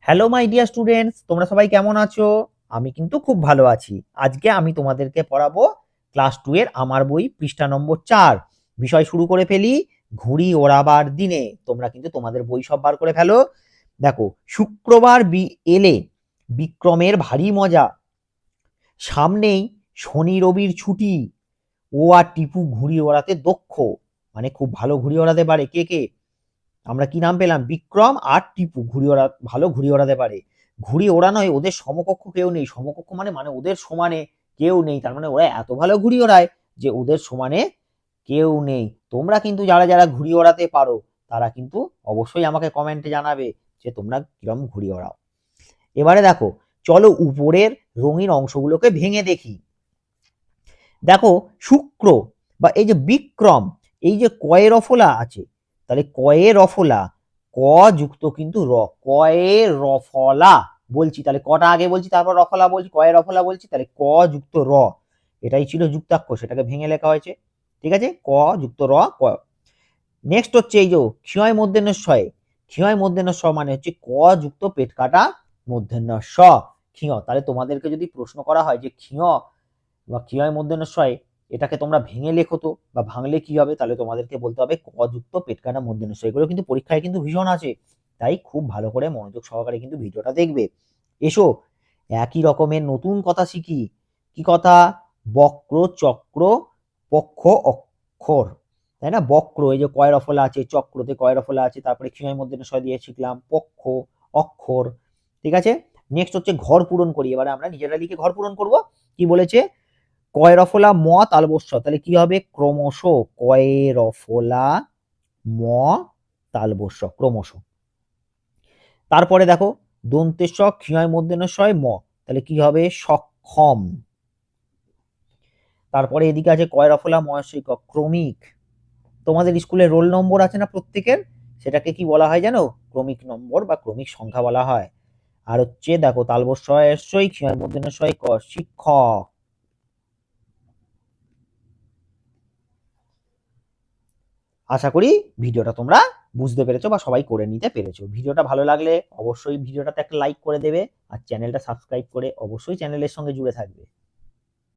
Hello my dear students, তোমরা সবাই কেমন আছো? আমি কিন্তু খুব ভালো আছি। আজকে আমি তোমাদেরকে পড়াবো ক্লাস 2 এর আমার বই পৃষ্ঠা নম্বর 4। বিষয় শুরু করে ফেলি, ঘুড়ি ওড়াবার দিনে। তোমরা কিন্তু তোমাদের বই সব বার করে ফেলো। দেখো, শুক্রবার এলে বিক্রমের ভারী মজা, সামনেই শনি রবির ছুটি, ও আর টিপু ঘুড়ি ওড়াতে দক্ষ। মানে খুব ভালো ঘুড়ি ওড়াতে পারে। কে কে? আমরা কি নাম পেলাম? বিক্রম আর টিপু ভালো ঘুড়ি ওড়াতে পারে। ঘুড়ি ওড়ানোয় ওদের সমকক্ষ কেউ নেই। সমকক্ষ মানে মানে ওদের সমানে কেউ নেই। তার মানে ওরা এত ভালো ঘুড়ি ওড়ায় যে ওদের সমানে কেউ নেই। তোমরা কিন্তু যারা যারা ঘুড়ি ওড়াতে পারো তারা কিন্তু অবশ্যই আমাকে কমেন্টে জানাবে যে তোমরা কিরম ঘুড়ি ওড়াও। এবারে দেখো, চলো উপরের রঙিন অংশগুলোকে ভেঙে দেখি। দেখো, শুক্র বা এই যে বিক্রম, এই যে কয়ে রফলা আছে, তাহলে কয়ে রফলা, ক যুক্ত কিন্তু র, কয়ে রফলা বলছি, তাহলে কটা আগে বলছি তারপর রফলা বলছি, কয়ে রফলা বলছি, তাহলে ক যুক্ত র, এটাই ছিল যুক্তাক্ষর, সেটাকে ভেঙে লেখা হয়েছে। ঠিক আছে, ক যুক্ত র, ক। নেক্সট হচ্ছে এই যে ক্ষয় মূর্ধন্য শয়ে, ক্ষয় মূর্ধন্য স মানে হচ্ছে ক যুক্ত পেট কাটা মূর্ধন্য স, ক্ষিয়। তাহলে তোমাদেরকে যদি প্রশ্ন করা হয় যে ক্ষিয় বা ক্ষিয় মূর্ধন্য শয়ে, এটাকে তোমরা ভেঙে লেখো তো, বা ভাঙলে কি হবে, তাহলে তোমাদেরকে বলতে হবে ক যুক্ত পেট কাটা মূর্ধন্য স। এগুলো কিন্তু পরীক্ষায় কিন্তু ভীষণ আছে, তাই খুব ভালো করে মনোযোগ সহকারে কিন্তু ভিডিওটা দেখবে। এসো একই রকমের নতুন কথা শিখি। কি কথা? বক্র, চক্র, পক্ষ, অক্ষর। তাই না? বক্র, এই যে কয় রফলা আছে, চক্রতে কয় রফলা আছে, তারপরে ক্ষীণের মধ্যে স দিয়ে শিখলাম, পক্ষ, অক্ষর। ঠিক আছে, নেক্সট হচ্ছে ঘর পূরণ করি। এবারে আমরা নিজেরা লিখে ঘর পূরণ করব। কি বলেছে? কয় রফলা ম তালবস্য, তাহলে কি হবে? ক্রমশ, কয়ে রফলা ম তালবস্য, ক্রমশ। তারপরে দেখো, দন্তেশ ক্ষীয় মধ্যে শয় ম, তাহলে কি হবে? সক্ষম। তারপরে এদিকে আছে কয় রফলা ময়সিক, ক্রমিক। তোমাদের স্কুলে রোল নম্বর আছে না প্রত্যেকের, সেটাকে কি বলা হয় জানো? ক্রমিক নম্বর বা ক্রমিক সংখ্যা বলা হয়। আর হচ্ছে দেখো, তালবস্যই ক্ষীয় মধ্যে শয় ক, শিক্ষক। আশা করি ভিডিওটা তোমরা বুঝতে পেরেছো বা সবাই করে নিতে পেরেছো। ভিডিওটা ভালো লাগলে অবশ্যই ভিডিওটাতে একটা লাইক করে দেবে, আর চ্যানেলটা সাবস্ক্রাইব করে অবশ্যই চ্যানেলের সঙ্গে জুড়ে থাকবে।